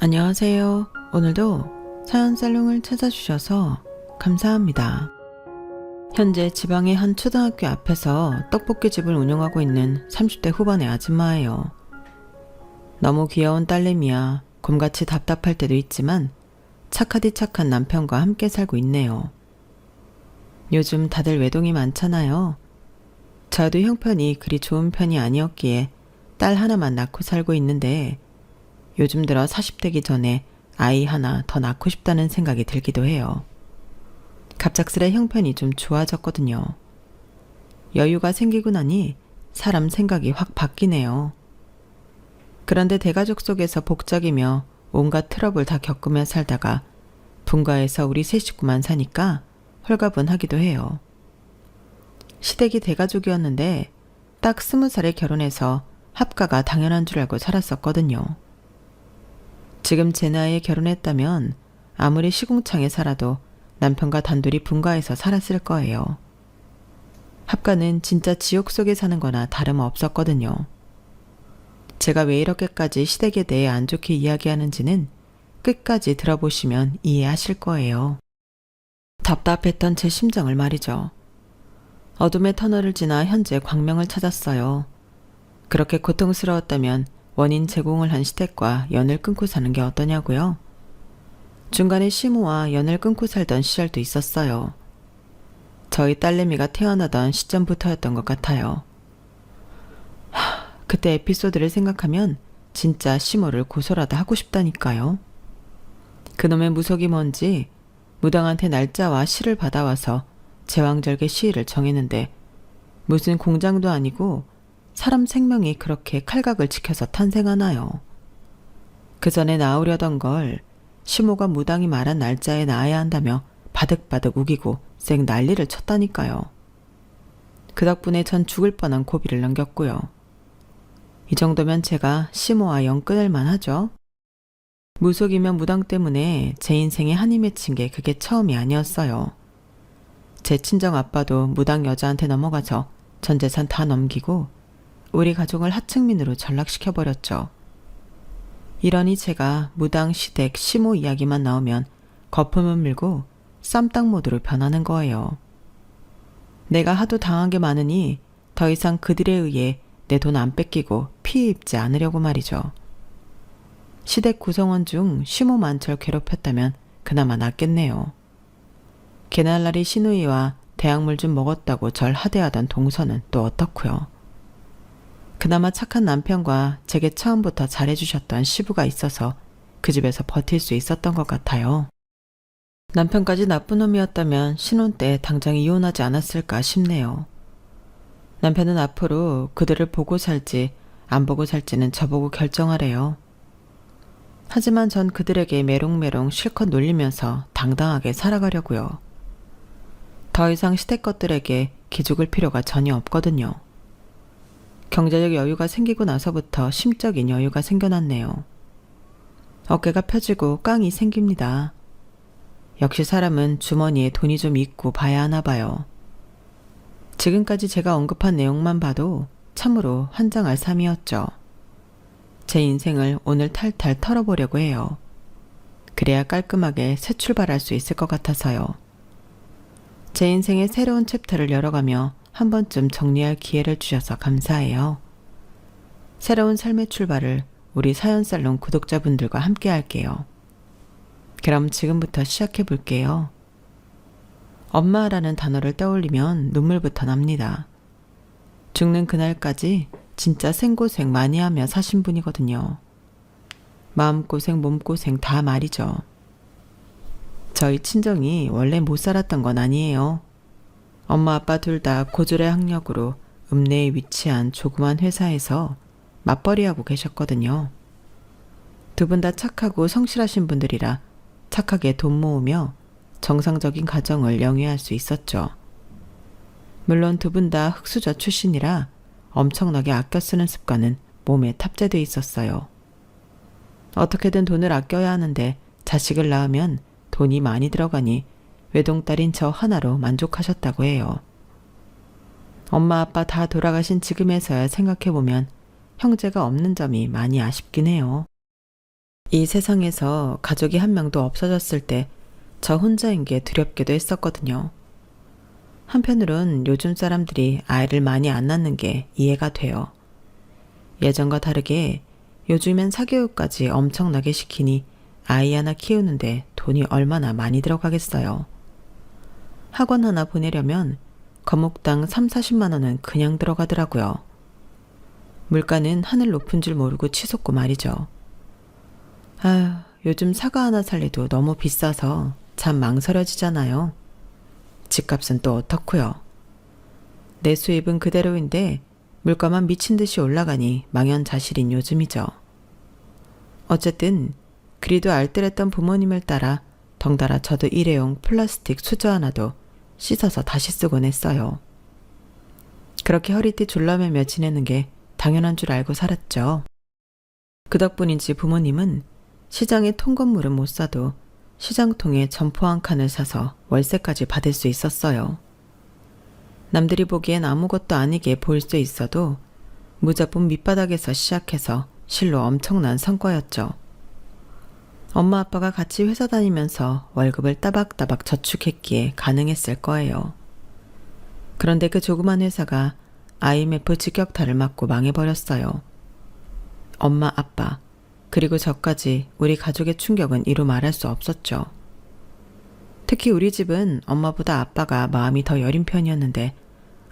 안녕하세요. 오늘도 사연살롱을 찾아주셔서 감사합니다. 현재 지방의 한 초등학교 앞에서 떡볶이집을 운영하고 있는 30대 후반의 아줌마예요. 너무 귀여운 딸내미야 곰같이 답답할 때도 있지만 착하디 착한 남편과 함께 살고 있네요. 요즘 다들 외동이 많잖아요. 저도 형편이 그리 좋은 편이 아니었기에 딸 하나만 낳고 살고 있는데 요즘 들어 40대기 전에 아이 하나 더 낳고 싶다는 생각이 들기도 해요. 갑작스레 형편이 좀 좋아졌거든요. 여유가 생기고 나니 사람 생각이 확 바뀌네요. 그런데 대가족 속에서 복작이며 온갖 트러블 다 겪으며 살다가 분가해서 우리 세 식구만 사니까 홀가분하기도 해요. 시댁이 대가족이었는데 딱 20살에 결혼해서 합가가 당연한 줄 알고 살았었거든요. 지금 제 나이에 결혼했다면 아무리 시궁창에 살아도 남편과 단둘이 분가해서 살았을 거예요. 합가는 진짜 지옥 속에 사는 거나 다름없었거든요. 제가 왜 이렇게까지 시댁에 대해 안 좋게 이야기하는지는 끝까지 들어보시면 이해하실 거예요. 답답했던 제 심정을 말이죠. 어둠의 터널을 지나 현재 광명을 찾았어요. 그렇게 고통스러웠다면 원인 제공을 한 시댁과 연을 끊고 사는 게 어떠냐고요? 중간에 시모와 연을 끊고 살던 시절도 있었어요. 저희 딸내미가 태어나던 시점부터였던 것 같아요. 그때 에피소드를 생각하면 진짜 시모를 고소라도 하고 싶다니까요. 그놈의 무속이 뭔지 무당한테 날짜와 시를 받아와서 제왕절개 시일을 정했는데 무슨 공장도 아니고 사람 생명이 그렇게 칼각을 지켜서 탄생하나요? 그 전에 나으려던 걸 시모가 무당이 말한 날짜에 낳아야 한다며 바득바득 우기고 쌩 난리를 쳤다니까요. 그 덕분에 전 죽을 뻔한 고비를 넘겼고요. 이 정도면 제가 시모와 연 끊을 만하죠. 무속이면 무당 때문에 제 인생에 한이 맺힌 게 그게 처음이 아니었어요. 제 친정 아빠도 무당 여자한테 넘어가서 전 재산 다 넘기고 우리 가족을 하층민으로 전락시켜버렸죠. 이러니 제가 무당, 시댁, 시모 이야기만 나오면 거품을 물고 쌈딱 모드로 변하는 거예요. 내가 하도 당한 게 많으니 더 이상 그들에 의해 내 돈 안 뺏기고 피해 입지 않으려고 말이죠. 시댁 구성원 중 시모만 절 괴롭혔다면 그나마 낫겠네요. 개날라리 시누이와 대학물 좀 먹었다고 절 하대하던 동서는 또 어떻고요. 그나마 착한 남편과 제게 처음부터 잘해주셨던 시부가 있어서 그 집에서 버틸 수 있었던 것 같아요. 남편까지 나쁜 놈이었다면 신혼 때 당장 이혼하지 않았을까 싶네요. 남편은 앞으로 그들을 보고 살지 안 보고 살지는 저보고 결정하래요. 하지만 전 그들에게 메롱메롱 실컷 놀리면서 당당하게 살아가려고요. 더 이상 시댁 것들에게 기죽을 필요가 전혀 없거든요. 경제적 여유가 생기고 나서부터 심적인 여유가 생겨났네요. 어깨가 펴지고 깡이 생깁니다. 역시 사람은 주머니에 돈이 좀 있고 봐야 하나 봐요. 지금까지 제가 언급한 내용만 봐도 참으로 환장할 삶이었죠. 제 인생을 오늘 탈탈 털어보려고 해요. 그래야 깔끔하게 새 출발할 수 있을 것 같아서요. 제 인생의 새로운 챕터를 열어가며 한 번쯤 정리할 기회를 주셔서 감사해요. 새로운 삶의 출발을 우리 사연살롱 구독자분들과 함께 할게요. 그럼 지금부터 시작해 볼게요. 엄마라는 단어를 떠올리면 눈물부터 납니다. 죽는 그날까지 진짜 생고생 많이 하며 사신 분이거든요. 마음고생, 몸고생 다 말이죠. 저희 친정이 원래 못 살았던 건 아니에요. 엄마 아빠 둘 다 고졸의 학력으로 읍내에 위치한 조그만 회사에서 맞벌이하고 계셨거든요. 두 분 다 착하고 성실하신 분들이라 착하게 돈 모으며 정상적인 가정을 영위할 수 있었죠. 물론 두 분 다 흑수저 출신이라 엄청나게 아껴 쓰는 습관은 몸에 탑재돼 있었어요. 어떻게든 돈을 아껴야 하는데 자식을 낳으면 돈이 많이 들어가니 외동딸인 저 하나로 만족하셨다고 해요. 엄마 아빠 다 돌아가신 지금에서야 생각해보면 형제가 없는 점이 많이 아쉽긴 해요. 이 세상에서 가족이 한 명도 없어졌을 때 저 혼자인 게 두렵기도 했었거든요. 한편으론 요즘 사람들이 아이를 많이 안 낳는 게 이해가 돼요. 예전과 다르게 요즘엔 사교육까지 엄청나게 시키니 아이 하나 키우는데 돈이 얼마나 많이 들어가겠어요. 학원 하나 보내려면 과목당 3, 40만 원은 그냥 들어가더라고요. 물가는 하늘 높은 줄 모르고 치솟고 말이죠. 아휴, 요즘 사과 하나 살래도 너무 비싸서 참 망설여지잖아요. 집값은 또 어떻고요. 내 수입은 그대로인데 물가만 미친 듯이 올라가니 망연자실인 요즘이죠. 어쨌든 그리도 알뜰했던 부모님을 따라 덩달아 저도 일회용 플라스틱 수저 하나도 씻어서 다시 쓰곤 했어요. 그렇게 허리띠 졸라매며 지내는 게 당연한 줄 알고 살았죠. 그 덕분인지 부모님은 시장에 통건물은 못 사도 시장통에 점포 한 칸을 사서 월세까지 받을 수 있었어요. 남들이 보기엔 아무것도 아니게 보일 수 있어도 무자본 밑바닥에서 시작해서 실로 엄청난 성과였죠. 엄마 아빠가 같이 회사 다니면서 월급을 따박따박 저축했기에 가능했을 거예요. 그런데 그 조그만 회사가 IMF 직격탄을 맞고 망해버렸어요. 엄마, 아빠, 그리고 저까지 우리 가족의 충격은 이루 말할 수 없었죠. 특히 우리 집은 엄마보다 아빠가 마음이 더 여린 편이었는데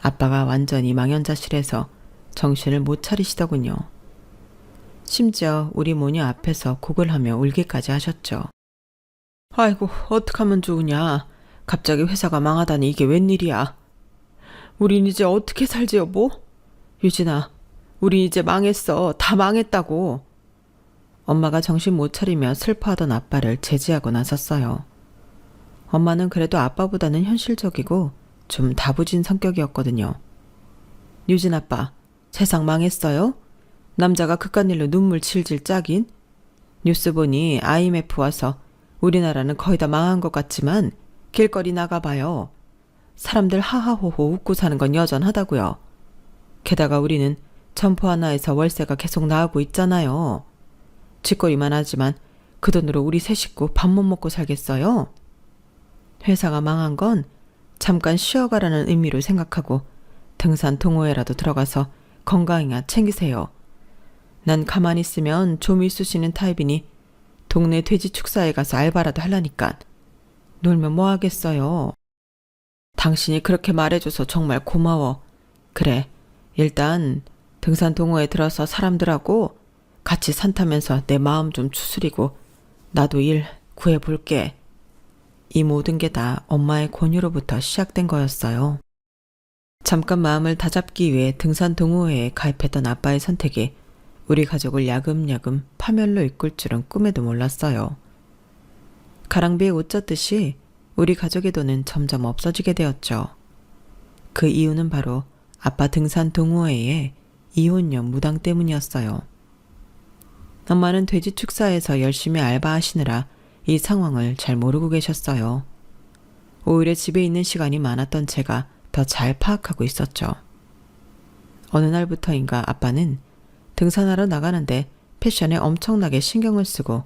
아빠가 완전히 망연자실해서 정신을 못 차리시더군요. 심지어 우리 모녀 앞에서 곡을 하며 울기까지 하셨죠. 아이고, 어떡하면 좋으냐. 갑자기 회사가 망하다니 이게 웬일이야. 우린 이제 어떻게 살지 여보? 유진아, 우리 이제 망했어. 다 망했다고. 엄마가 정신 못 차리며 슬퍼하던 아빠를 제지하고 나섰어요. 엄마는 그래도 아빠보다는 현실적이고 좀 다부진 성격이었거든요. 유진 아빠, 세상 망했어요? 남자가 그깟 일로 눈물 질질 짜긴? 뉴스 보니 IMF 와서 우리나라는 거의 다 망한 것 같지만 길거리 나가봐요. 사람들 하하호호 웃고 사는 건 여전하다고요. 게다가 우리는 점포 하나에서 월세가 계속 나오고 있잖아요. 쥐꼬리만 하지만 그 돈으로 우리 세 식구 밥 못 먹고 살겠어요? 회사가 망한 건 잠깐 쉬어가라는 의미로 생각하고 등산 동호회라도 들어가서 건강이나 챙기세요. 난 가만히 있으면 좀이 쑤시는 타입이니 동네 돼지 축사에 가서 알바라도 하려니까. 놀면 뭐 하겠어요. 당신이 그렇게 말해줘서 정말 고마워. 그래, 일단 등산 동호회 들어서 사람들하고 같이 산 타면서 내 마음 좀 추스리고 나도 일 구해볼게. 이 모든 게 다 엄마의 권유로부터 시작된 거였어요. 잠깐 마음을 다잡기 위해 등산 동호회에 가입했던 아빠의 선택이 우리 가족을 야금야금 파멸로 이끌 줄은 꿈에도 몰랐어요. 가랑비에 옷 젖듯이 우리 가족의 돈은 점점 없어지게 되었죠. 그 이유는 바로 아빠 등산 동호회의 이혼녀 무당 때문이었어요. 엄마는 돼지 축사에서 열심히 알바하시느라 이 상황을 잘 모르고 계셨어요. 오히려 집에 있는 시간이 많았던 제가 더 잘 파악하고 있었죠. 어느 날부터인가 아빠는 등산하러 나가는데 패션에 엄청나게 신경을 쓰고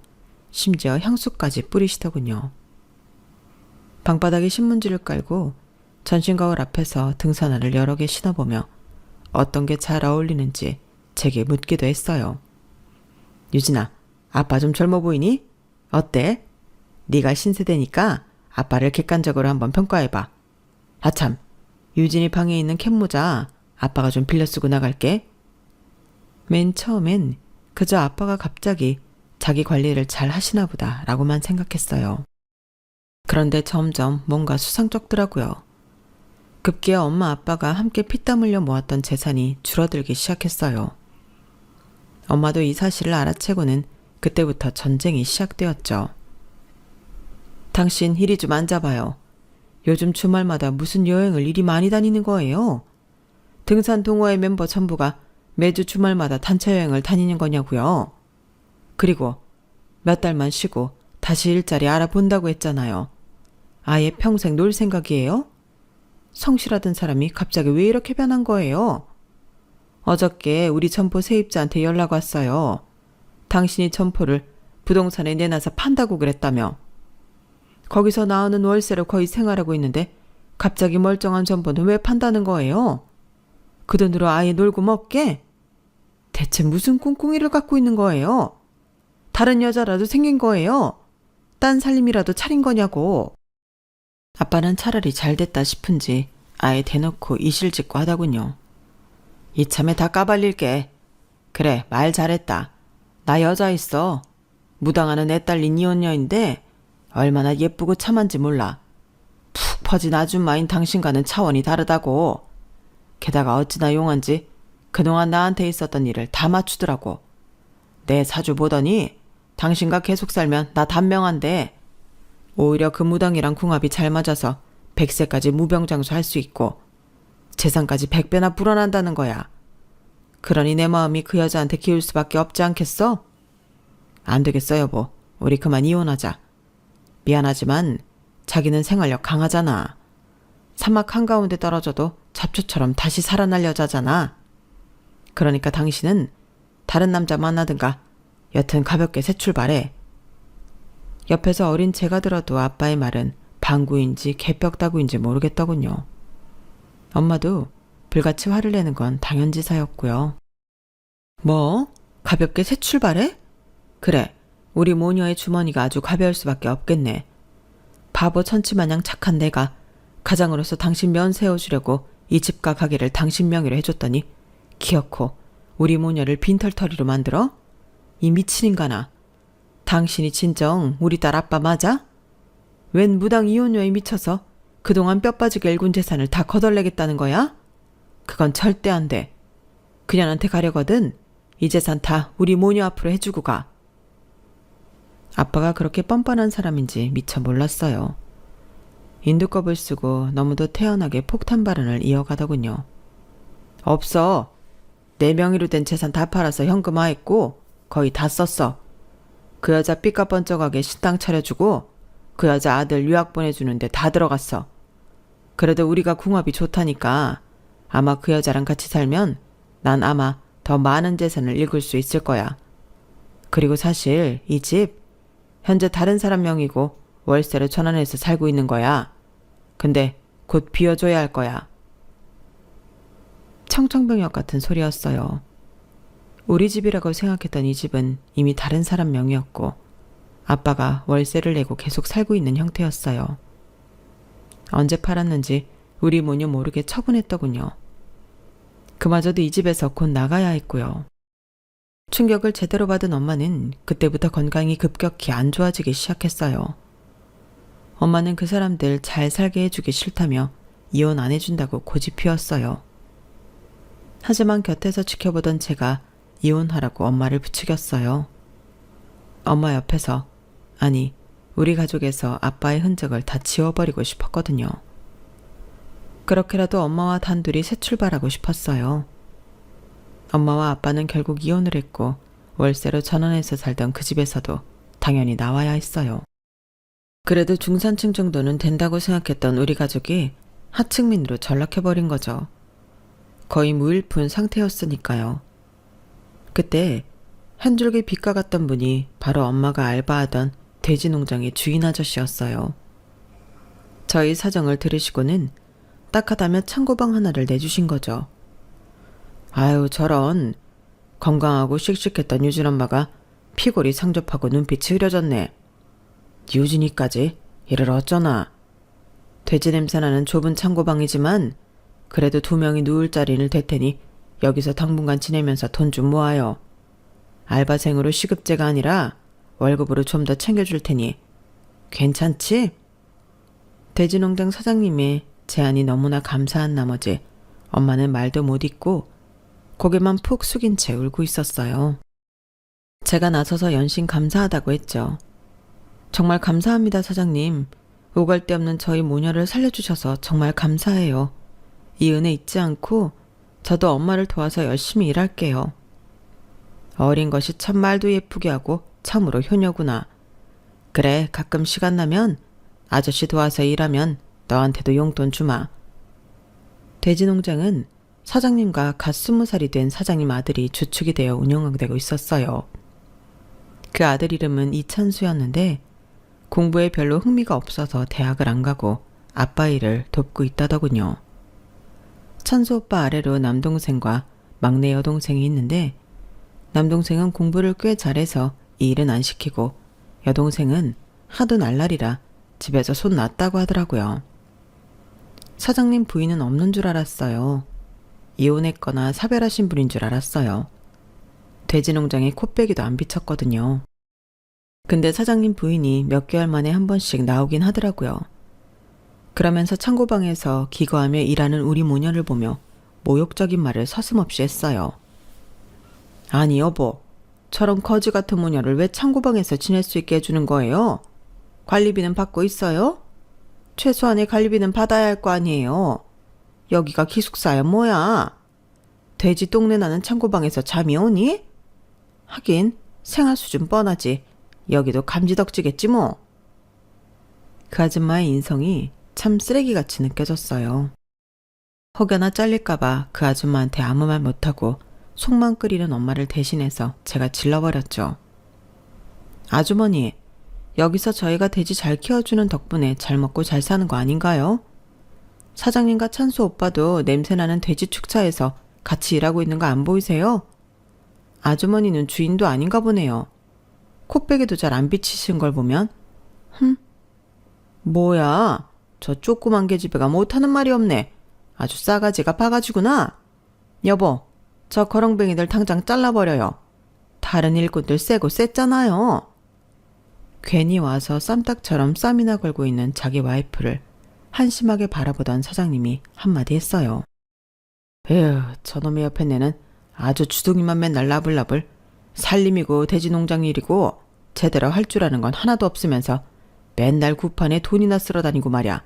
심지어 향수까지 뿌리시더군요. 방바닥에 신문지를 깔고 전신거울 앞에서 등산화를 여러 개 신어보며 어떤 게 잘 어울리는지 제게 묻기도 했어요. 유진아, 아빠 좀 젊어 보이니? 어때? 네가 신세대니까 아빠를 객관적으로 한번 평가해봐. 아참, 유진이 방에 있는 캡모자 아빠가 좀 빌려 쓰고 나갈게. 맨 처음엔 그저 아빠가 갑자기 자기 관리를 잘 하시나 보다 라고만 생각했어요. 그런데 점점 뭔가 수상쩍더라고요. 급기야 엄마 아빠가 함께 피땀 흘려 모았던 재산이 줄어들기 시작했어요. 엄마도 이 사실을 알아채고는 그때부터 전쟁이 시작되었죠. 당신 이리 좀 앉아봐요. 요즘 주말마다 무슨 여행을 이리 많이 다니는 거예요? 등산 동호회 멤버 전부가 매주 주말마다 단체 여행을 다니는 거냐고요? 그리고 몇 달만 쉬고 다시 일자리 알아본다고 했잖아요. 아예 평생 놀 생각이에요? 성실하던 사람이 갑자기 왜 이렇게 변한 거예요? 어저께 우리 점포 세입자한테 연락 왔어요. 당신이 점포를 부동산에 내놔서 판다고 그랬다며. 거기서 나오는 월세로 거의 생활하고 있는데 갑자기 멀쩡한 전부는 왜 판다는 거예요? 그 돈으로 아예 놀고 먹게? 대체 무슨 꿍꿍이를 갖고 있는 거예요? 다른 여자라도 생긴 거예요? 딴 살림이라도 차린 거냐고. 아빠는 차라리 잘 됐다 싶은지 아예 대놓고 이실직고 하더군요. 이참에 다 까발릴게. 그래, 말 잘했다. 나 여자 있어. 무당하는 애 딸린 이혼녀인데 얼마나 예쁘고 참한지 몰라. 푹 퍼진 아줌마인 당신과는 차원이 다르다고. 게다가 어찌나 용한지 그동안 나한테 있었던 일을 다 맞추더라고. 내 사주 보더니 당신과 계속 살면 나 단명한데 오히려 그 무당이랑 궁합이 잘 맞아서 100세까지 무병장수 할 수 있고 재산까지 100배나 불어난다는 거야. 그러니 내 마음이 그 여자한테 기울 수밖에 없지 않겠어? 안 되겠어 여보. 우리 그만 이혼하자. 미안하지만 자기는 생활력 강하잖아. 사막 한가운데 떨어져도 잡초처럼 다시 살아날 여자잖아. 그러니까 당신은 다른 남자 만나든가 여튼 가볍게 새 출발해. 옆에서 어린 제가 들어도 아빠의 말은 방구인지 개벽다구인지 모르겠더군요. 엄마도 불같이 화를 내는 건 당연지사였고요. 뭐? 가볍게 새 출발해? 그래, 우리 모녀의 주머니가 아주 가벼울 수밖에 없겠네. 바보 천치마냥 착한 내가 가장으로서 당신 면 세워주려고 이 집과 가게를 당신 명의로 해줬더니 기어코 우리 모녀를 빈털터리로 만들어? 이 미친 인간아. 당신이 진정 우리 딸 아빠 맞아? 웬 무당 이혼녀에 미쳐서 그동안 뼈빠지게 일군 재산을 다 거덜내겠다는 거야? 그건 절대 안 돼. 그년한테 가려거든 이 재산 다 우리 모녀 앞으로 해주고 가. 아빠가 그렇게 뻔뻔한 사람인지 미처 몰랐어요. 인두껍을 쓰고 너무도 태연하게 폭탄 발언을 이어가더군요. 없어. 내 명의로 된 재산 다 팔아서 현금화했고 거의 다 썼어. 그 여자 삐까번쩍하게 식당 차려주고 그 여자 아들 유학 보내주는데 다 들어갔어. 그래도 우리가 궁합이 좋다니까 아마 그 여자랑 같이 살면 난 아마 더 많은 재산을 읽을 수 있을 거야. 그리고 사실 이 집 현재 다른 사람 명의고 월세로 전환해서 살고 있는 거야. 근데 곧 비워줘야 할 거야. 청청병력 같은 소리였어요. 우리 집이라고 생각했던 이 집은 이미 다른 사람 명의였고 아빠가 월세를 내고 계속 살고 있는 형태였어요. 언제 팔았는지 우리 모녀 모르게 처분했더군요. 그마저도 이 집에서 곧 나가야 했고요. 충격을 제대로 받은 엄마는 그때부터 건강이 급격히 안 좋아지기 시작했어요. 엄마는 그 사람들 잘 살게 해주기 싫다며 이혼 안 해준다고 고집 피웠어요. 하지만 곁에서 지켜보던 제가 이혼하라고 엄마를 부추겼어요. 엄마 옆에서, 아니 우리 가족에서 아빠의 흔적을 다 지워버리고 싶었거든요. 그렇게라도 엄마와 단둘이 새 출발하고 싶었어요. 엄마와 아빠는 결국 이혼을 했고 월세로 전원해서 살던 그 집에서도 당연히 나와야 했어요. 그래도 중산층 정도는 된다고 생각했던 우리 가족이 하층민으로 전락해버린 거죠. 거의 무일푼 상태였으니까요. 그때 한 줄기 빛과 같던 분이 바로 엄마가 알바하던 돼지 농장의 주인 아저씨였어요. 저희 사정을 들으시고는 딱하다며 창고방 하나를 내주신 거죠. 아유 저런, 건강하고 씩씩했던 유진 엄마가 피골이 상접하고 눈빛이 흐려졌네. 유진이까지 이를 어쩌나. 돼지 냄새나는 좁은 창고방이지만 그래도 2명이 누울 자리를 댈 테니 여기서 당분간 지내면서 돈 좀 모아요. 알바생으로 시급제가 아니라 월급으로 좀 더 챙겨줄 테니 괜찮지? 돼지농장 사장님의 제안이 너무나 감사한 나머지 엄마는 말도 못 잇고 고개만 푹 숙인 채 울고 있었어요. 제가 나서서 연신 감사하다고 했죠. 정말 감사합니다 사장님. 오갈 데 없는 저희 모녀를 살려주셔서 정말 감사해요. 이 은혜 잊지 않고 저도 엄마를 도와서 열심히 일할게요. 어린 것이 참 말도 예쁘게 하고 참으로 효녀구나. 그래 가끔 시간 나면 아저씨 도와서 일하면 너한테도 용돈 주마. 돼지농장은 사장님과 갓 20살이 된 사장님 아들이 주축이 되어 운영되고 있었어요. 그 아들 이름은 이찬수였는데 공부에 별로 흥미가 없어서 대학을 안 가고 아빠 일을 돕고 있다더군요. 찬수 오빠 아래로 남동생과 막내 여동생이 있는데 남동생은 공부를 꽤 잘해서 이 일은 안 시키고 여동생은 하도 날라리라 집에서 손 놨다고 하더라고요. 사장님 부인은 없는 줄 알았어요. 이혼했거나 사별하신 분인 줄 알았어요. 돼지 농장에 코빼기도 안 비쳤거든요. 근데 사장님 부인이 몇 개월 만에 한 번씩 나오긴 하더라고요. 그러면서 창고방에서 기거하며 일하는 우리 모녀를 보며 모욕적인 말을 서슴없이 했어요. 아니 여보, 저런 거지 같은 모녀를 왜 창고방에서 지낼 수 있게 해주는 거예요? 관리비는 받고 있어요? 최소한의 관리비는 받아야 할 거 아니에요. 여기가 기숙사야 뭐야? 돼지 똥내 나는 창고방에서 잠이 오니? 하긴 생활 수준 뻔하지. 여기도 감지덕지겠지 뭐. 그 아줌마의 인성이 참 쓰레기같이 느껴졌어요. 혹여나 잘릴까봐 그 아줌마한테 아무 말 못하고 속만 끓이는 엄마를 대신해서 제가 질러버렸죠. 아주머니, 여기서 저희가 돼지 잘 키워주는 덕분에 잘 먹고 잘 사는 거 아닌가요? 사장님과 찬수 오빠도 냄새나는 돼지 축사에서 같이 일하고 있는 거 안 보이세요? 아주머니는 주인도 아닌가 보네요. 코빼기도 잘 안 비치신 걸 보면 뭐야, 저 조그만 계집애가 못하는 말이 없네. 아주 싸가지가 바가지구나. 여보, 저 거렁뱅이들 당장 잘라버려요. 다른 일꾼들 세고 셌잖아요. 괜히 와서 쌈딱처럼 쌈이나 걸고 있는 자기 와이프를 한심하게 바라보던 사장님이 한마디 했어요. 에휴, 저놈의 옆에 내는 아주 주둥이만 맨날 나불나불 살림이고 돼지 농장 일이고 제대로 할 줄 아는 건 하나도 없으면서 맨날 구판에 돈이나 쓸어 다니고 말이야.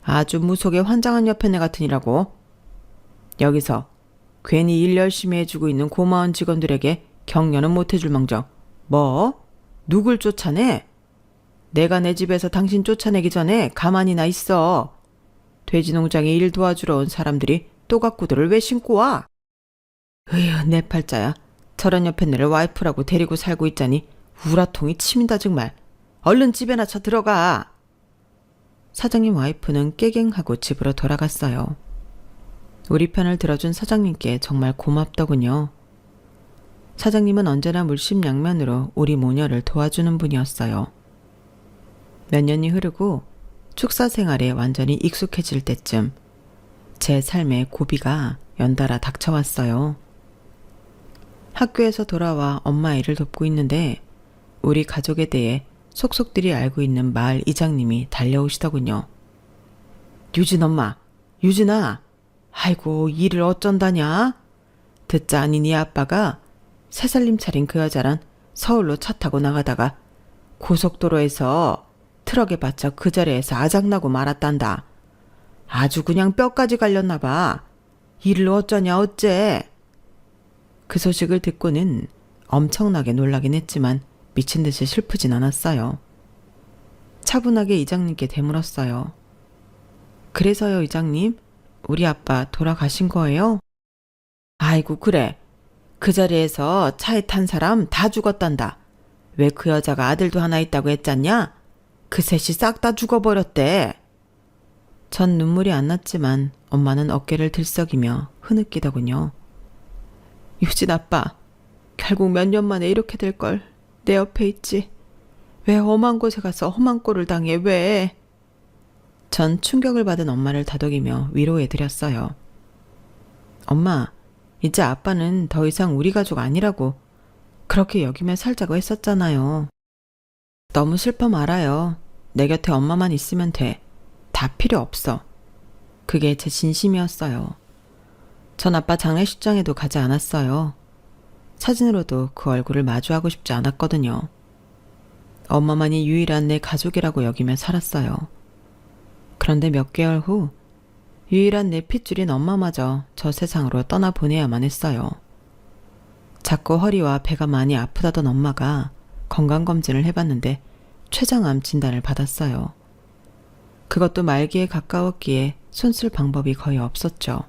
아주 무속에 환장한 옆에 내 같으니라고. 여기서 괜히 일 열심히 해주고 있는 고마운 직원들에게 격려는 못해줄 망정. 뭐? 누굴 쫓아내? 내가 내 집에서 당신 쫓아내기 전에 가만히나 있어. 돼지 농장에 일 도와주러 온 사람들이 또각구들을 왜 신고 와? 으휴, 내 팔자야. 저런 옆에 내를 와이프라고 데리고 살고 있자니 우라통이 치민다 정말. 얼른 집에나 쳐 들어가. 사장님 와이프는 깨갱하고 집으로 돌아갔어요. 우리 편을 들어준 사장님께 정말 고맙더군요. 사장님은 언제나 물심양면으로 우리 모녀를 도와주는 분이었어요. 몇 년이 흐르고 축사 생활에 완전히 익숙해질 때쯤 제 삶에 고비가 연달아 닥쳐왔어요. 학교에서 돌아와 엄마 일을 돕고 있는데 우리 가족에 대해 속속들이 알고 있는 마을 이장님이 달려오시더군요. 유진 엄마, 유진아, 아이고 일을 어쩐다냐? 듣자니 네 아빠가 새살림 차린 그 여자랑 서울로 차 타고 나가다가 고속도로에서 트럭에 받쳐 그 자리에서 아작나고 말았단다. 아주 그냥 뼈까지 갈렸나 봐. 일을 어쩌냐 어째. 그 소식을 듣고는 엄청나게 놀라긴 했지만 미친 듯이 슬프진 않았어요. 차분하게 이장님께 되물었어요. 그래서요 이장님, 우리 아빠 돌아가신 거예요? 아이고 그래. 그 자리에서 차에 탄 사람 다 죽었단다. 왜 그 여자가 아들도 하나 있다고 했잖냐? 그 셋이 싹 다 죽어버렸대. 전 눈물이 안 났지만 엄마는 어깨를 들썩이며 흐느끼더군요. 유진 아빠, 결국 몇 년 만에 이렇게 될 걸. 내 옆에 있지. 왜 험한 곳에 가서 험한 꼴을 당해 왜? 전 충격을 받은 엄마를 다독이며 위로해드렸어요. 엄마, 이제 아빠는 더 이상 우리 가족 아니라고 그렇게 여기며 살자고 했었잖아요. 너무 슬퍼 말아요. 내 곁에 엄마만 있으면 돼. 다 필요 없어. 그게 제 진심이었어요. 전 아빠 장례식장에도 가지 않았어요. 사진으로도 그 얼굴을 마주하고 싶지 않았거든요. 엄마만이 유일한 내 가족이라고 여기며 살았어요. 그런데 몇 개월 후 유일한 내 핏줄인 엄마마저 저 세상으로 떠나보내야만 했어요. 자꾸 허리와 배가 많이 아프다던 엄마가 건강검진을 해봤는데 췌장암 진단을 받았어요. 그것도 말기에 가까웠기에 손쓸 방법이 거의 없었죠.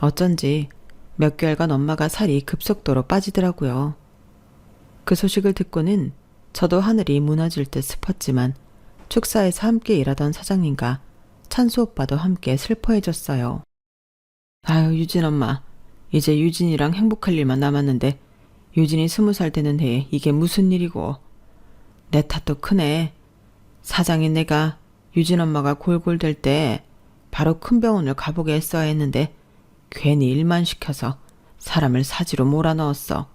어쩐지 몇 개월간 엄마가 살이 급속도로 빠지더라고요. 그 소식을 듣고는 저도 하늘이 무너질 듯 싶었지만 축사에서 함께 일하던 사장님과 찬수 오빠도 함께 슬퍼해졌어요. 아유, 유진 엄마. 이제 유진이랑 행복할 일만 남았는데 유진이 20살 되는 해에 이게 무슨 일이고. 내 탓도 크네. 사장인 내가 유진 엄마가 골골될 때 바로 큰 병원을 가보게 했어야 했는데 괜히 일만 시켜서 사람을 사지로 몰아넣었어.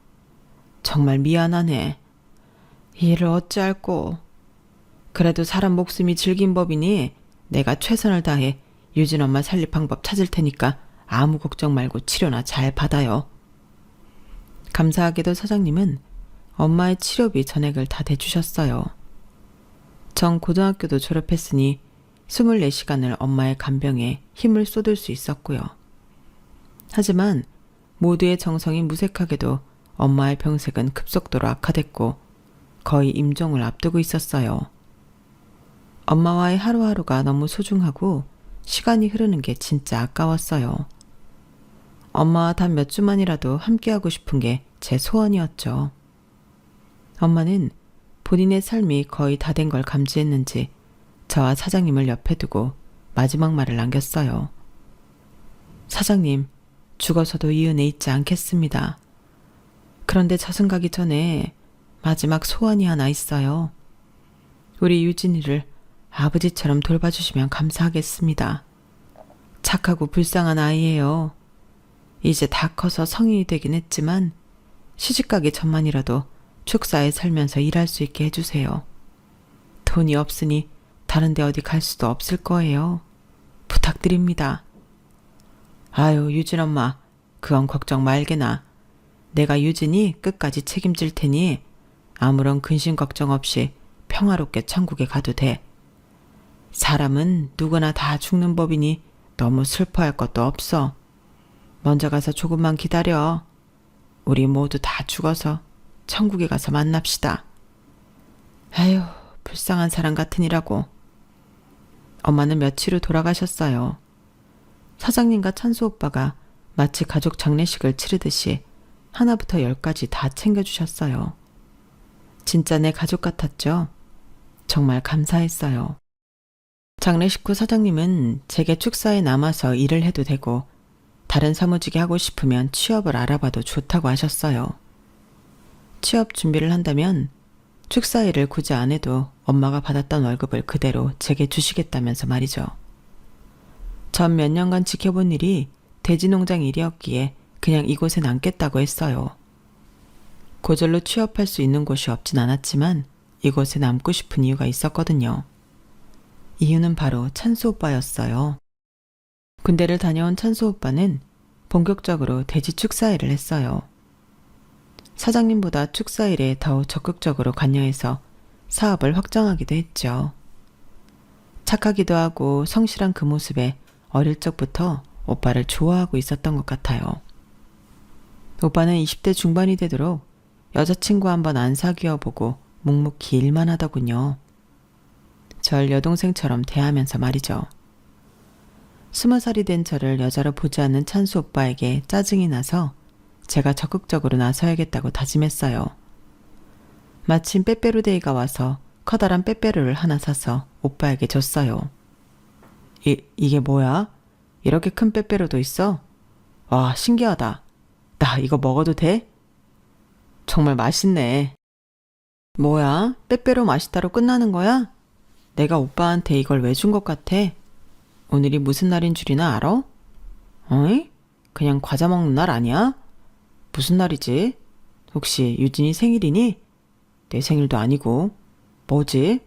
정말 미안하네. 이 일을 어찌할꼬. 그래도 사람 목숨이 질긴 법이니 내가 최선을 다해 유진 엄마 살릴 방법 찾을 테니까 아무 걱정 말고 치료나 잘 받아요. 감사하게도 사장님은 엄마의 치료비 전액을 다 대주셨어요. 전 고등학교도 졸업했으니 24시간을 엄마의 간병에 힘을 쏟을 수 있었고요. 하지만 모두의 정성이 무색하게도 엄마의 병색은 급속도로 악화됐고 거의 임종을 앞두고 있었어요. 엄마와의 하루하루가 너무 소중하고 시간이 흐르는 게 진짜 아까웠어요. 엄마와 단 몇 주만이라도 함께하고 싶은 게 제 소원이었죠. 엄마는 본인의 삶이 거의 다 된 걸 감지했는지 저와 사장님을 옆에 두고 마지막 말을 남겼어요. 사장님, 죽어서도 이 은혜 잊지 않겠습니다. 그런데 저승 가기 전에 마지막 소원이 하나 있어요. 우리 유진이를 아버지처럼 돌봐주시면 감사하겠습니다. 착하고 불쌍한 아이예요. 이제 다 커서 성인이 되긴 했지만 시집가기 전만이라도 축사에 살면서 일할 수 있게 해주세요. 돈이 없으니 다른 데 어디 갈 수도 없을 거예요. 부탁드립니다. 아유, 유진 엄마, 그건 걱정 말게나. 내가 유진이 끝까지 책임질 테니 아무런 근심 걱정 없이 평화롭게 천국에 가도 돼. 사람은 누구나 다 죽는 법이니 너무 슬퍼할 것도 없어. 먼저 가서 조금만 기다려. 우리 모두 다 죽어서 천국에 가서 만납시다. 아휴, 불쌍한 사람 같으니라고. 엄마는 며칠 후 돌아가셨어요. 사장님과 찬수 오빠가 마치 가족 장례식을 치르듯이 하나부터 10까지 다 챙겨주셨어요. 진짜 내 가족 같았죠? 정말 감사했어요. 장례식 후 사장님은 제게 축사에 남아서 일을 해도 되고 다른 사무직에 하고 싶으면 취업을 알아봐도 좋다고 하셨어요. 취업 준비를 한다면 축사 일을 굳이 안 해도 엄마가 받았던 월급을 그대로 제게 주시겠다면서 말이죠. 전 몇 년간 지켜본 일이 돼지농장 일이었기에 그냥 이곳에 남겠다고 했어요. 고졸로 취업할 수 있는 곳이 없진 않았지만 이곳에 남고 싶은 이유가 있었거든요. 이유는 바로 찬수 오빠였어요. 군대를 다녀온 찬수 오빠는 본격적으로 돼지 축사일을 했어요. 사장님보다 축사일에 더 적극적으로 관여해서 사업을 확장하기도 했죠. 착하기도 하고 성실한 그 모습에 어릴 적부터 오빠를 좋아하고 있었던 것 같아요. 오빠는 20대 중반이 되도록 여자친구 한번 안 사귀어보고 묵묵히 일만 하더군요. 절 여동생처럼 대하면서 말이죠. 20살이 된 저를 여자로 보지 않는 찬수 오빠에게 짜증이 나서 제가 적극적으로 나서야겠다고 다짐했어요. 마침 빼빼로데이가 와서 커다란 빼빼로를 하나 사서 오빠에게 줬어요. 이게 뭐야? 이렇게 큰 빼빼로도 있어? 와, 신기하다. 나 이거 먹어도 돼? 정말 맛있네. 뭐야? 빼빼로 맛있다로 끝나는 거야? 내가 오빠한테 이걸 왜 준 것 같아? 오늘이 무슨 날인 줄이나 알아? 어이? 그냥 과자 먹는 날 아니야? 무슨 날이지? 혹시 유진이 생일이니? 내 생일도 아니고. 뭐지?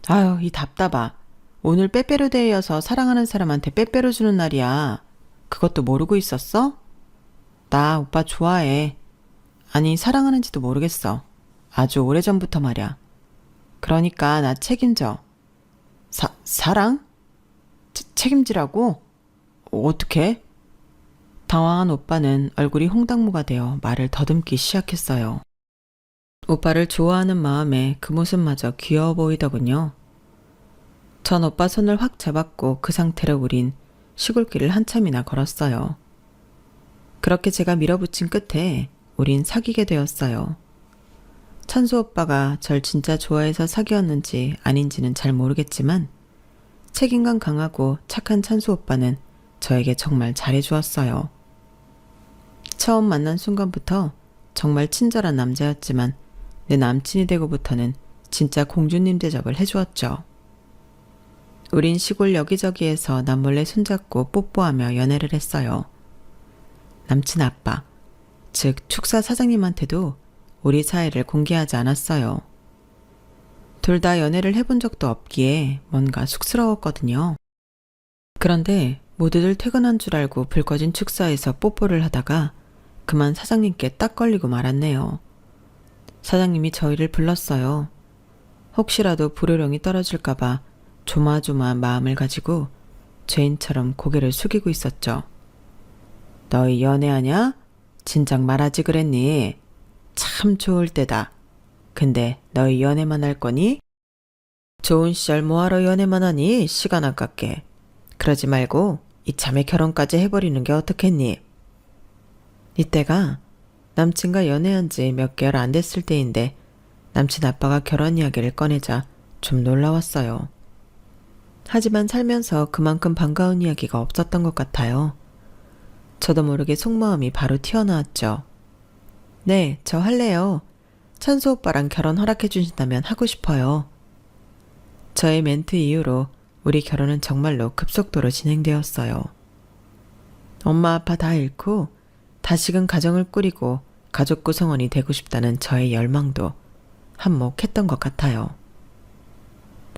아유, 이 답답아. 오늘 빼빼로데이여서 사랑하는 사람한테 빼빼로 주는 날이야. 그것도 모르고 있었어? 나 오빠 좋아해. 아니, 사랑하는지도 모르겠어. 아주 오래전부터 말이야. 그러니까 나 책임져. 사랑? 책임지라고? 어떻게? 당황한 오빠는 얼굴이 홍당무가 되어 말을 더듬기 시작했어요. 오빠를 좋아하는 마음에 그 모습마저 귀여워 보이더군요. 전 오빠 손을 확 잡았고 그 상태로 우린 시골길을 한참이나 걸었어요. 그렇게 제가 밀어붙인 끝에 우린 사귀게 되었어요. 찬수 오빠가 절 진짜 좋아해서 사귀었는지 아닌지는 잘 모르겠지만 책임감 강하고 착한 찬수 오빠는 저에게 정말 잘해주었어요. 처음 만난 순간부터 정말 친절한 남자였지만 내 남친이 되고부터는 진짜 공주님 대접을 해주었죠. 우린 시골 여기저기에서 남몰래 손잡고 뽀뽀하며 연애를 했어요. 남친 아빠, 즉 축사 사장님한테도 우리 사이를 공개하지 않았어요. 둘 다 연애를 해본 적도 없기에 뭔가 쑥스러웠거든요. 그런데 모두들 퇴근한 줄 알고 불 꺼진 축사에서 뽀뽀를 하다가 그만 사장님께 딱 걸리고 말았네요. 사장님이 저희를 불렀어요. 혹시라도 불호령이 떨어질까봐 조마조마한 마음을 가지고 죄인처럼 고개를 숙이고 있었죠. 너희 연애하냐? 진작 말하지 그랬니? 참 좋을 때다. 근데 너희 연애만 할 거니? 좋은 시절 뭐하러 연애만 하니? 시간 아깝게. 그러지 말고 이참에 결혼까지 해버리는 게 어떻겠니? 이때가 남친과 연애한 지 몇 개월 안 됐을 때인데 남친 아빠가 결혼 이야기를 꺼내자 좀 놀라웠어요. 하지만 살면서 그만큼 반가운 이야기가 없었던 것 같아요. 저도 모르게 속마음이 바로 튀어나왔죠. 네, 저 할래요. 찬수 오빠랑 결혼 허락해 주신다면 하고 싶어요. 저의 멘트 이후로 우리 결혼은 정말로 급속도로 진행되었어요. 엄마 아빠 다 잃고 다시금 가정을 꾸리고 가족 구성원이 되고 싶다는 저의 열망도 한몫했던 것 같아요.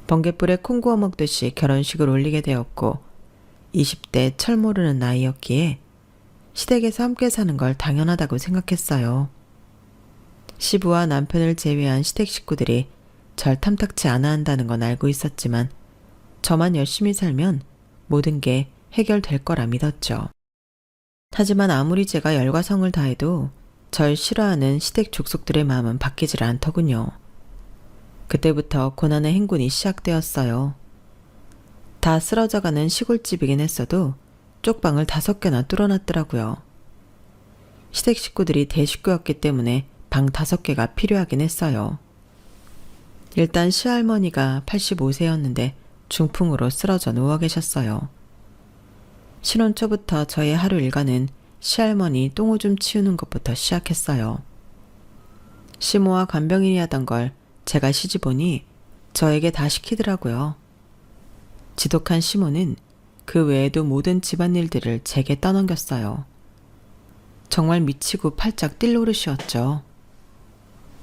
번갯불에 콩 구워 먹듯이 결혼식을 올리게 되었고 20대 철 모르는 나이였기에 시댁에서 함께 사는 걸 당연하다고 생각했어요. 시부와 남편을 제외한 시댁 식구들이 절 탐탁치 않아 한다는 건 알고 있었지만 저만 열심히 살면 모든 게 해결될 거라 믿었죠. 하지만 아무리 제가 열과 성을 다해도 절 싫어하는 시댁 족속들의 마음은 바뀌질 않더군요. 그때부터 고난의 행군이 시작되었어요. 다 쓰러져가는 시골집이긴 했어도 쪽방을 5개나 뚫어놨더라고요. 시댁 식구들이 대식구였기 때문에 방 5개가 필요하긴 했어요. 일단 시할머니가 85세였는데 중풍으로 쓰러져 누워 계셨어요. 신혼 초부터 저의 하루 일과는 시할머니 똥오줌 치우는 것부터 시작했어요. 시모와 간병인이 하던 걸 제가 시집오니 저에게 다 시키더라고요. 지독한 시모는 그 외에도 모든 집안일들을 제게 떠넘겼어요. 정말 미치고 팔짝 뛸 노릇이었죠.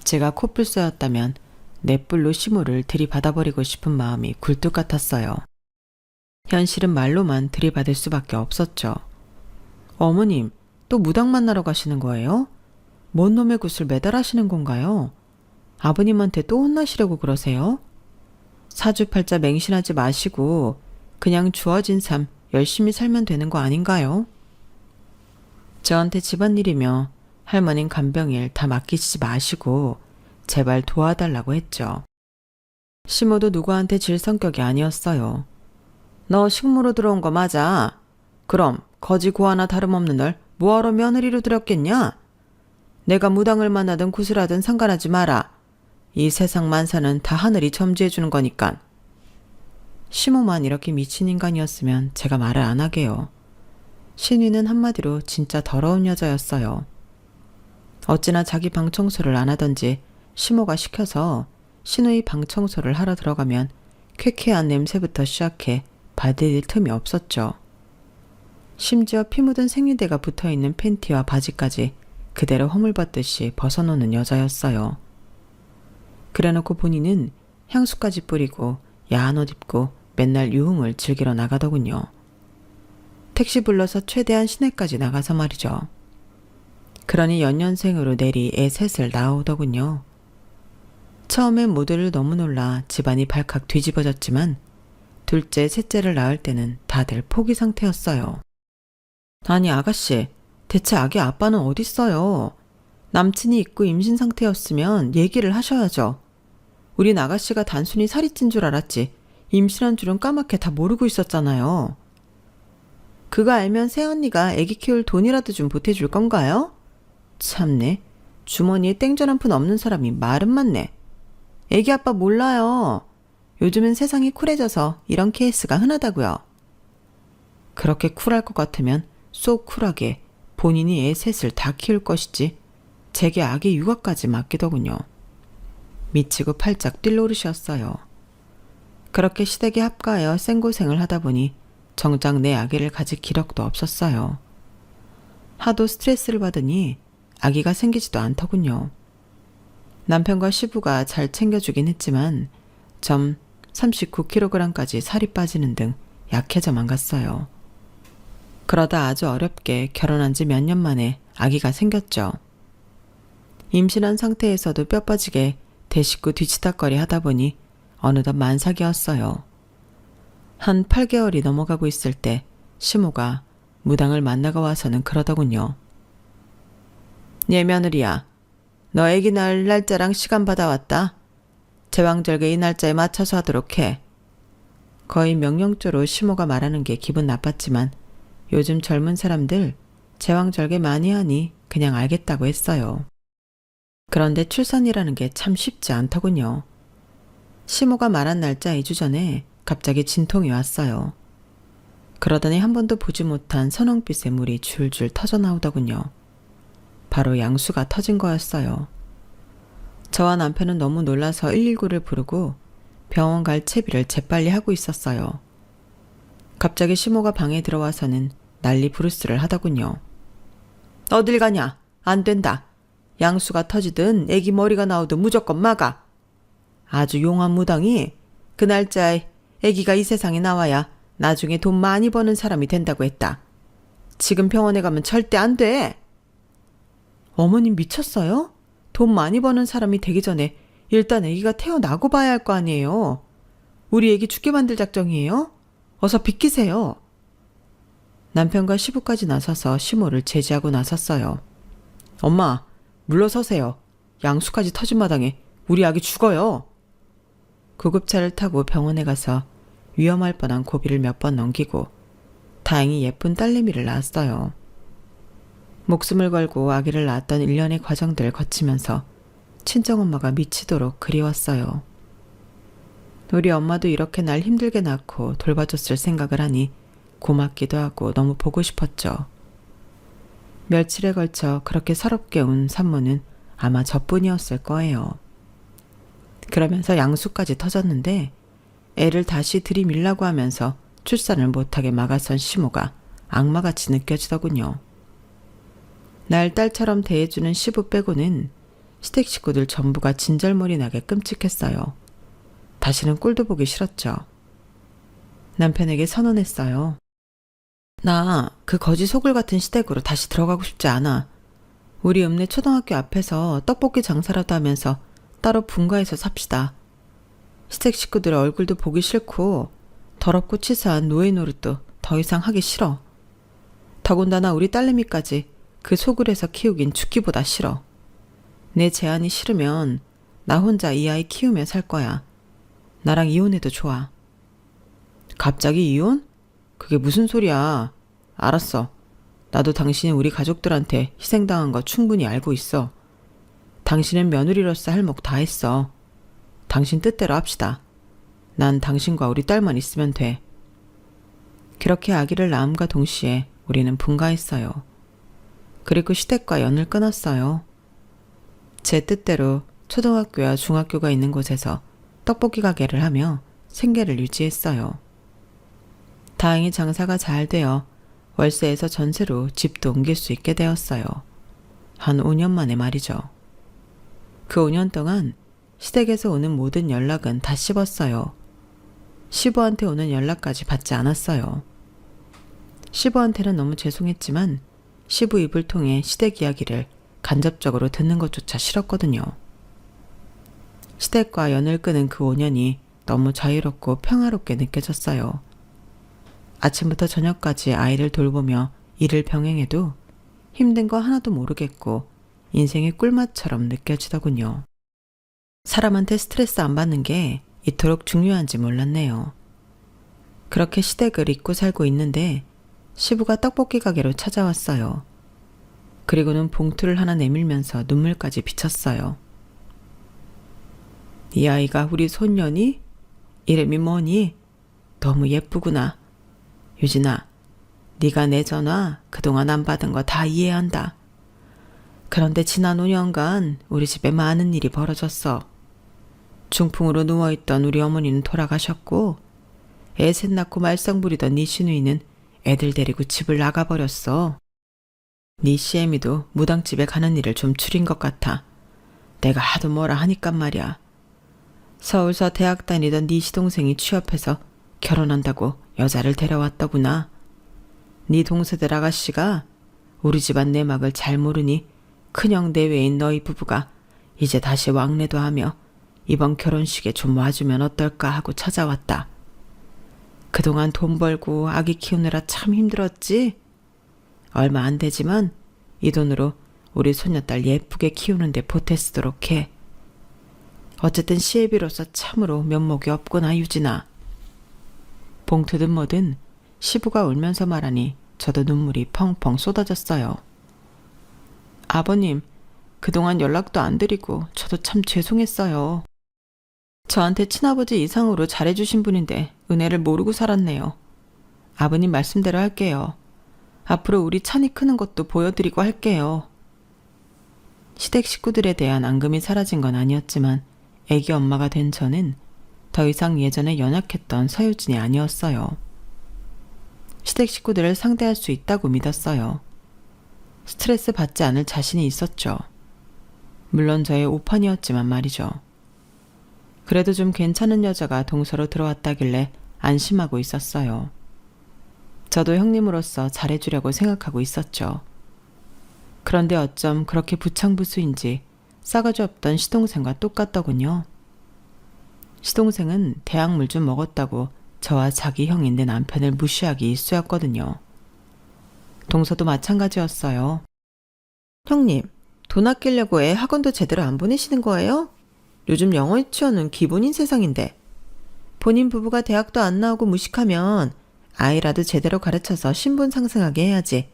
제가 코뿔소였다면 넷불로 시모를 들이받아버리고 싶은 마음이 굴뚝 같았어요. 현실은 말로만 들이받을 수밖에 없었죠. 어머님, 또 무당 만나러 가시는 거예요? 뭔 놈의 굿을 매달하시는 건가요? 아버님한테 또 혼나시려고 그러세요? 사주팔자 맹신하지 마시고 그냥 주어진 삶 열심히 살면 되는 거 아닌가요? 저한테 집안일이며 할머님 간병일 다 맡기시지 마시고 제발 도와달라고 했죠. 시모도 누구한테 질 성격이 아니었어요. 너 식모로 들어온 거 맞아? 그럼 거지 고 하나 다름없는 널 뭐하러 며느리로 들였겠냐? 내가 무당을 만나든 구슬하든 상관하지 마라. 이 세상 만사는 다 하늘이 점지해주는 거니깐. 시모만 이렇게 미친 인간이었으면 제가 말을 안 하게요. 신위는 한마디로 진짜 더러운 여자였어요. 어찌나 자기 방 청소를 안 하던지 시모가 시켜서 신우이 방 청소를 하러 들어가면 쾌쾌한 냄새부터 시작해 받을 틈이 없었죠. 심지어 피 묻은 생리대가 붙어있는 팬티와 바지까지 그대로 허물벗듯이 벗어놓는 여자였어요. 그래놓고 본인은 향수까지 뿌리고 야한 옷 입고 맨날 유흥을 즐기러 나가더군요. 택시 불러서 최대한 시내까지 나가서 말이죠. 그러니 연년생으로 내리 애 셋을 낳아오더군요. 처음엔 모두를 너무 놀라 집안이 발칵 뒤집어졌지만 둘째, 셋째를 낳을 때는 다들 포기 상태였어요. 아니 아가씨, 대체 아기 아빠는 어딨어요? 남친이 있고 임신 상태였으면 얘기를 하셔야죠. 우린 아가씨가 단순히 살이 찐 줄 알았지 임신한 줄은 까맣게 다 모르고 있었잖아요. 그거 알면 새언니가 애기 키울 돈이라도 좀 보태줄 건가요? 참네, 주머니에 땡전 한 푼 없는 사람이 말은 많네. 애기 아빠 몰라요. 요즘은 세상이 쿨해져서 이런 케이스가 흔하다고요. 그렇게 쿨할 것 같으면 쏙 쿨하게 본인이 애 셋을 다 키울 것이지 제게 아기 육아까지 맡기더군요. 미치고 팔짝 뛸 노릇이었어요. 그렇게 시댁에 합가하여 생고생을 하다 보니 정작 내 아기를 가질 기력도 없었어요. 하도 스트레스를 받으니 아기가 생기지도 않더군요. 남편과 시부가 잘 챙겨주긴 했지만 점 39kg까지 살이 빠지는 등 약해져만 갔어요. 그러다 아주 어렵게 결혼한 지 몇 년 만에 아기가 생겼죠. 임신한 상태에서도 뼈 빠지게 대식구 뒤치다거리 하다 보니 어느덧 만삭이었어요. 한 8개월이 넘어가고 있을 때 시모가 무당을 만나고 와서는 그러더군요. 얘 며느리야, 너 애기 낳을 날짜랑 시간 받아왔다. 제왕절개 이 날짜에 맞춰서 하도록 해. 거의 명령조로 시모가 말하는 게 기분 나빴지만 요즘 젊은 사람들 제왕절개 많이 하니 그냥 알겠다고 했어요. 그런데 출산이라는 게 참 쉽지 않더군요. 시모가 말한 날짜 2주 전에 갑자기 진통이 왔어요. 그러더니 한 번도 보지 못한 선홍빛의 물이 줄줄 터져 나오더군요. 바로 양수가 터진 거였어요. 저와 남편은 너무 놀라서 119를 부르고 병원 갈 채비를 재빨리 하고 있었어요. 갑자기 시모가 방에 들어와서는 난리 부르스를 하더군요. 어딜 가냐? 안 된다. 양수가 터지든 애기 머리가 나오든 무조건 막아. 아주 용한 무당이 그 날짜에 애기가 이 세상에 나와야 나중에 돈 많이 버는 사람이 된다고 했다. 지금 병원에 가면 절대 안 돼. 어머님 미쳤어요? 돈 많이 버는 사람이 되기 전에 일단 애기가 태어나고 봐야 할 거 아니에요. 우리 애기 죽게 만들 작정이에요? 어서 비키세요. 남편과 시부까지 나서서 시모를 제지하고 나섰어요. 엄마, 물러서세요. 양수까지 터진 마당에 우리 아기 죽어요. 구급차를 타고 병원에 가서 위험할 뻔한 고비를 몇 번 넘기고 다행히 예쁜 딸내미를 낳았어요. 목숨을 걸고 아기를 낳았던 일련의 과정들을 거치면서 친정엄마가 미치도록 그리웠어요. 우리 엄마도 이렇게 날 힘들게 낳고 돌봐줬을 생각을 하니 고맙기도 하고 너무 보고 싶었죠. 며칠에 걸쳐 그렇게 서럽게 운 산모는 아마 저뿐이었을 거예요. 그러면서 양수까지 터졌는데 애를 다시 들이밀라고 하면서 출산을 못하게 막아선 시모가 악마같이 느껴지더군요. 날 딸처럼 대해주는 시부 빼고는 시댁 식구들 전부가 진절머리 나게 끔찍했어요. 다시는 꼴도 보기 싫었죠. 남편에게 선언했어요. 나 그 거지 소굴 같은 시댁으로 다시 들어가고 싶지 않아. 우리 읍내 초등학교 앞에서 떡볶이 장사라도 하면서 따로 분가해서 삽시다. 시댁 식구들 얼굴도 보기 싫고 더럽고 치사한 노예 노릇도 더 이상 하기 싫어. 더군다나 우리 딸내미까지 그 소굴에서 키우긴 죽기보다 싫어. 내 제안이 싫으면 나 혼자 이 아이 키우며 살 거야. 나랑 이혼해도 좋아. 갑자기 이혼? 그게 무슨 소리야. 알았어. 나도 당신이 우리 가족들한테 희생당한 거 충분히 알고 있어. 당신은 며느리로서 할 몫 다 했어. 당신 뜻대로 합시다. 난 당신과 우리 딸만 있으면 돼. 그렇게 아기를 낳음과 동시에 우리는 분가했어요. 그리고 시댁과 연을 끊었어요. 제 뜻대로 초등학교와 중학교가 있는 곳에서 떡볶이 가게를 하며 생계를 유지했어요. 다행히 장사가 잘 되어 월세에서 전세로 집도 옮길 수 있게 되었어요. 한 5년 만에 말이죠. 그 5년 동안 시댁에서 오는 모든 연락은 다 씹었어요. 시부한테 오는 연락까지 받지 않았어요. 시부한테는 너무 죄송했지만 시부 입을 통해 시댁 이야기를 간접적으로 듣는 것조차 싫었거든요. 시댁과 연을 끄는 그 5년이 너무 자유롭고 평화롭게 느껴졌어요. 아침부터 저녁까지 아이를 돌보며 일을 병행해도 힘든 거 하나도 모르겠고 인생의 꿀맛처럼 느껴지더군요. 사람한테 스트레스 안 받는 게 이토록 중요한지 몰랐네요. 그렇게 시댁을 잊고 살고 있는데 시부가 떡볶이 가게로 찾아왔어요. 그리고는 봉투를 하나 내밀면서 눈물까지 비쳤어요. 이 아이가 우리 손녀니? 이름이 뭐니? 너무 예쁘구나. 유진아, 네가 내 전화 그동안 안 받은 거 다 이해한다. 그런데 지난 5년간 우리 집에 많은 일이 벌어졌어. 중풍으로 누워있던 우리 어머니는 돌아가셨고 애 셋 낳고 말썽 부리던 네 시누이는 애들 데리고 집을 나가버렸어. 네 시애미도 무당집에 가는 일을 좀 줄인 것 같아. 내가 하도 뭐라 하니깐 말이야. 서울서 대학 다니던 네 시동생이 취업해서 결혼한다고 여자를 데려왔더구나. 네 동서들 아가씨가 우리 집안 내막을 잘 모르니 큰형 내외인 너희 부부가 이제 다시 왕래도 하며 이번 결혼식에 좀 와주면 어떨까 하고 찾아왔다. 그동안 돈 벌고 아기 키우느라 참 힘들었지? 얼마 안 되지만 이 돈으로 우리 손녀딸 예쁘게 키우는데 보태 쓰도록 해. 어쨌든 시애비로서 참으로 면목이 없구나, 유진아. 봉투든 뭐든 시부가 울면서 말하니 저도 눈물이 펑펑 쏟아졌어요. 아버님, 그동안 연락도 안 드리고 저도 참 죄송했어요. 저한테 친아버지 이상으로 잘해주신 분인데 은혜를 모르고 살았네요. 아버님 말씀대로 할게요. 앞으로 우리 찬이 크는 것도 보여드리고 할게요. 시댁 식구들에 대한 앙금이 사라진 건 아니었지만 애기 엄마가 된 저는 더 이상 예전에 연약했던 서유진이 아니었어요. 시댁 식구들을 상대할 수 있다고 믿었어요. 스트레스 받지 않을 자신이 있었죠. 물론 저의 오판이었지만 말이죠. 그래도 좀 괜찮은 여자가 동서로 들어왔다길래 안심하고 있었어요. 저도 형님으로서 잘해주려고 생각하고 있었죠. 그런데 어쩜 그렇게 부창부수인지 싸가지 없던 시동생과 똑같더군요. 시동생은 대학물 좀 먹었다고 저와 자기 형인 내 남편을 무시하기 일쑤였거든요. 동서도 마찬가지였어요. 형님, 돈 아끼려고 애 학원도 제대로 안 보내시는 거예요? 요즘 영어 유치원은 기본인 세상인데. 본인 부부가 대학도 안 나오고 무식하면 아이라도 제대로 가르쳐서 신분 상승하게 해야지.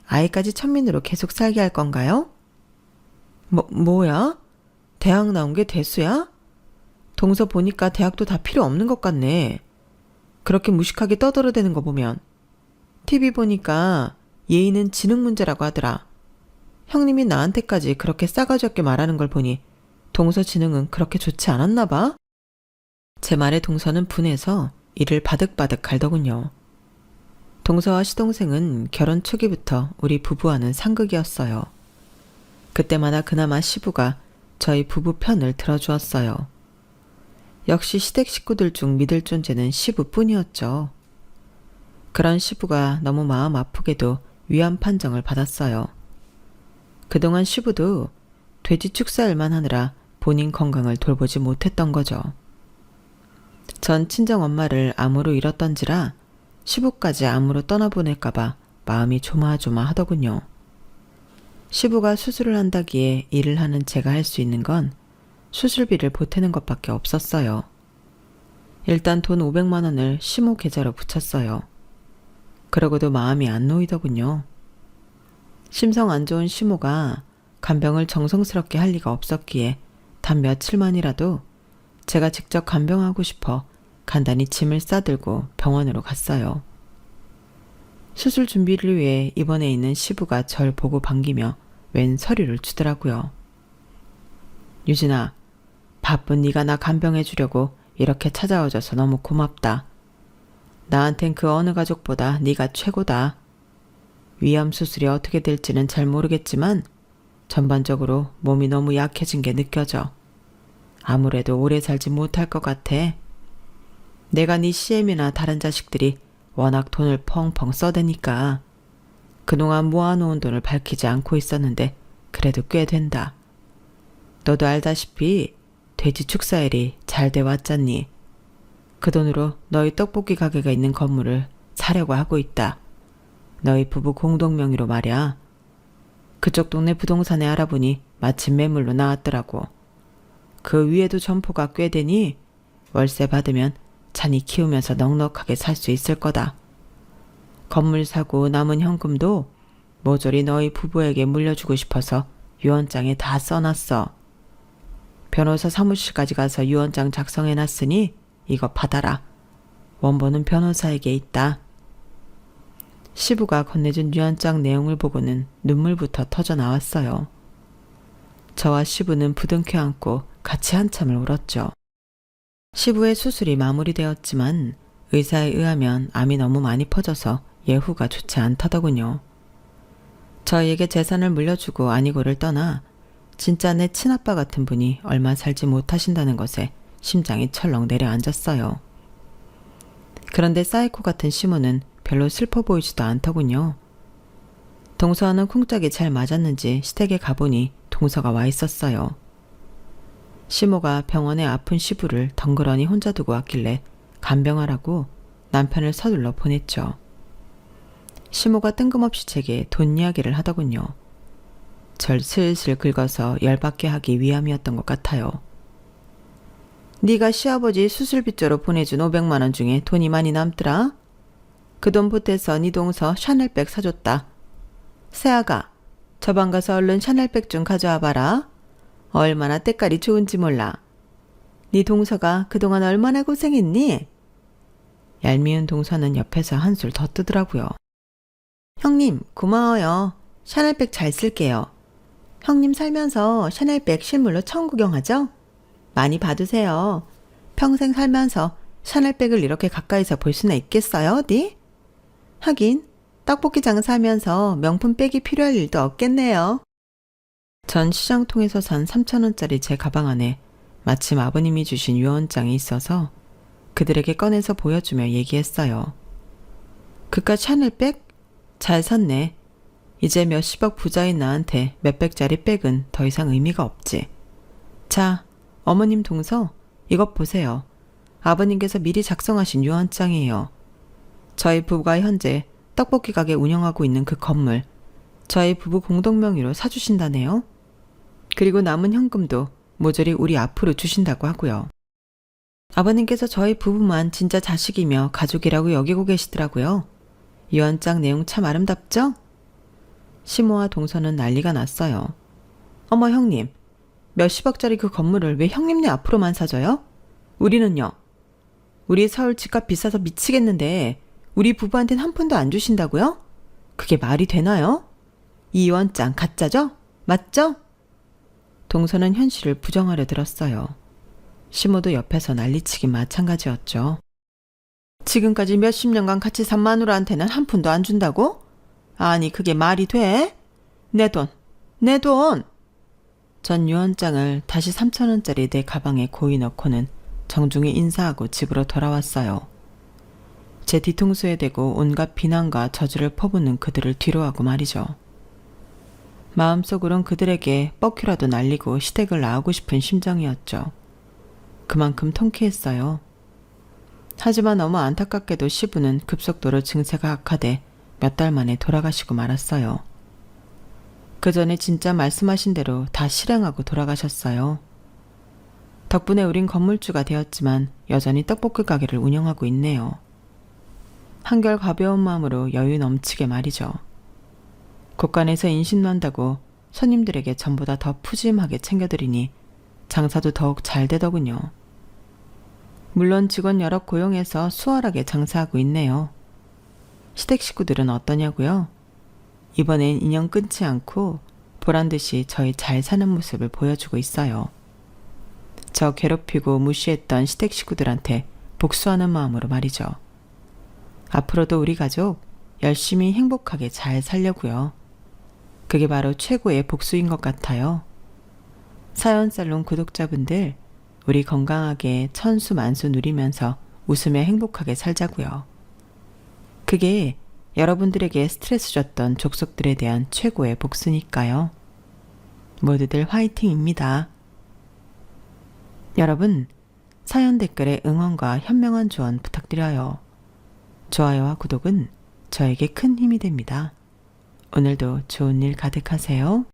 아이까지 천민으로 계속 살게 할 건가요? 뭐야? 대학 나온 게 대수야? 동서 보니까 대학도 다 필요 없는 것 같네. 그렇게 무식하게 떠들어대는 거 보면. TV 보니까 예의는 지능 문제라고 하더라. 형님이 나한테까지 그렇게 싸가지 없게 말하는 걸 보니 동서 지능은 그렇게 좋지 않았나 봐? 제 말에 동서는 분해서 이를 바득바득 갈더군요. 동서와 시동생은 결혼 초기부터 우리 부부와는 상극이었어요. 그때마다 그나마 시부가 저희 부부 편을 들어주었어요. 역시 시댁 식구들 중 믿을 존재는 시부뿐이었죠. 그런 시부가 너무 마음 아프게도 위안 판정을 받았어요. 그동안 시부도 돼지 축사일만 하느라 본인 건강을 돌보지 못했던 거죠. 전 친정엄마를 암으로 잃었던지라 시부까지 암으로 떠나보낼까봐 마음이 조마조마하더군요. 시부가 수술을 한다기에 일을 하는 제가 할 수 있는 건 수술비를 보태는 것밖에 없었어요. 일단 돈 500만 원을 시모 계좌로 붙였어요. 그러고도 마음이 안 놓이더군요. 심성 안 좋은 시모가 간병을 정성스럽게 할 리가 없었기에 단 며칠만이라도 제가 직접 간병하고 싶어 간단히 짐을 싸들고 병원으로 갔어요. 수술 준비를 위해 입원해 있는 시부가 절 보고 반기며 웬 서류를 주더라고요. 유진아, 바쁜 네가 나 간병해 주려고 이렇게 찾아와줘서 너무 고맙다. 나한텐 그 어느 가족보다 네가 최고다. 위암 수술이 어떻게 될지는 잘 모르겠지만 전반적으로 몸이 너무 약해진 게 느껴져. 아무래도 오래 살지 못할 것 같아. 내가 네 CM이나 다른 자식들이 워낙 돈을 펑펑 써대니까 그동안 모아놓은 돈을 밝히지 않고 있었는데 그래도 꽤 된다. 너도 알다시피 돼지 축사일이 잘 돼 왔잖니. 그 돈으로 너희 떡볶이 가게가 있는 건물을 사려고 하고 있다. 너희 부부 공동 명의로 말이야. 그쪽 동네 부동산에 알아보니 마침 매물로 나왔더라고. 그 위에도 점포가 꽤 되니 월세 받으면 찬이 키우면서 넉넉하게 살 수 있을 거다. 건물 사고 남은 현금도 모조리 너희 부부에게 물려주고 싶어서 유언장에 다 써놨어. 변호사 사무실까지 가서 유언장 작성해놨으니 이거 받아라. 원본은 변호사에게 있다. 시부가 건네준 유언장 내용을 보고는 눈물부터 터져 나왔어요. 저와 시부는 부둥켜 안고 같이 한참을 울었죠. 시부의 수술이 마무리되었지만 의사에 의하면 암이 너무 많이 퍼져서 예후가 좋지 않다더군요. 저희에게 재산을 물려주고 아니고를 떠나 진짜 내 친아빠 같은 분이 얼마 살지 못하신다는 것에 심장이 철렁 내려앉았어요. 그런데 사이코 같은 시모는 별로 슬퍼 보이지도 않더군요. 동서와는 쿵짝이 잘 맞았는지 시댁에 가보니 동서가 와 있었어요. 시모가 병원에 아픈 시부를 덩그러니 혼자 두고 왔길래 간병하라고 남편을 서둘러 보냈죠. 시모가 뜬금없이 제게 돈 이야기를 하더군요. 절 슬슬 긁어서 열받게 하기 위함이었던 것 같아요. 네가 시아버지 수술비조로 보내준 500만 원 중에 돈이 많이 남더라. 그 돈 보태서 네 동서 샤넬백 사줬다. 세아가 저 방 가서 얼른 샤넬백 좀 가져와 봐라. 얼마나 때깔이 좋은지 몰라. 네 동서가 그동안 얼마나 고생했니? 얄미운 동서는 옆에서 한술 더 뜨더라고요. 형님 고마워요. 샤넬백 잘 쓸게요. 형님 살면서 샤넬백 실물로 처음 구경하죠? 많이 봐두세요. 평생 살면서 샤넬백을 이렇게 가까이서 볼 수나 있겠어요, 어디? 하긴 떡볶이 장사하면서 명품백이 필요할 일도 없겠네요. 전 시장통에서 산 3,000원짜리 제 가방 안에 마침 아버님이 주신 유언장이 있어서 그들에게 꺼내서 보여주며 얘기했어요. 그깟 샤넬백? 잘 샀네. 이제 몇십억 부자인 나한테 몇백짜리 백은 더 이상 의미가 없지. 자, 어머님 동서 이것 보세요. 아버님께서 미리 작성하신 유언장이에요. 저희 부부가 현재 떡볶이 가게 운영하고 있는 그 건물 저희 부부 공동 명의로 사주신다네요. 그리고 남은 현금도 모조리 우리 앞으로 주신다고 하고요. 아버님께서 저희 부부만 진짜 자식이며 가족이라고 여기고 계시더라고요. 유언장 내용 참 아름답죠? 시모와 동서는 난리가 났어요. 어머 형님, 몇십억짜리 그 건물을 왜 형님네 앞으로만 사줘요? 우리는요? 우리 서울 집값 비싸서 미치겠는데 우리 부부한테는 한 푼도 안 주신다고요? 그게 말이 되나요? 이 유언장 가짜죠? 맞죠? 동서는 현실을 부정하려 들었어요. 시모도 옆에서 난리치기 마찬가지였죠. 지금까지 몇십 년간 같이 산 마누라한테는 한 푼도 안 준다고? 아니 그게 말이 돼? 내 돈, 내 돈! 전 유언장을 다시 3,000원짜리 내 가방에 고이 넣고는 정중히 인사하고 집으로 돌아왔어요. 제 뒤통수에 대고 온갖 비난과 저주를 퍼붓는 그들을 뒤로하고 말이죠. 마음속으론 그들에게 뻑큐라도 날리고 시댁을 나오고 싶은 심정이었죠. 그만큼 통쾌했어요. 하지만 너무 안타깝게도 시부는 급속도로 증세가 악화돼 몇 달 만에 돌아가시고 말았어요. 그 전에 진짜 말씀하신 대로 다 실행하고 돌아가셨어요. 덕분에 우린 건물주가 되었지만 여전히 떡볶이 가게를 운영하고 있네요. 한결 가벼운 마음으로 여유 넘치게 말이죠. 곳간에서 인심난다고 손님들에게 전보다 더 푸짐하게 챙겨드리니 장사도 더욱 잘 되더군요. 물론 직원 여러 고용해서 수월하게 장사하고 있네요. 시댁 식구들은 어떠냐고요? 이번엔 인연 끊지 않고 보란듯이 저희 잘 사는 모습을 보여주고 있어요. 저 괴롭히고 무시했던 시댁 식구들한테 복수하는 마음으로 말이죠. 앞으로도 우리 가족 열심히 행복하게 잘 살려고요. 그게 바로 최고의 복수인 것 같아요. 사연살롱 구독자분들, 우리 건강하게 천수만수 누리면서 웃으며 행복하게 살자고요. 그게 여러분들에게 스트레스 줬던 족속들에 대한 최고의 복수니까요. 모두들 화이팅입니다. 여러분, 사연 댓글에 응원과 현명한 조언 부탁드려요. 좋아요와 구독은 저에게 큰 힘이 됩니다. 오늘도 좋은 일 가득하세요.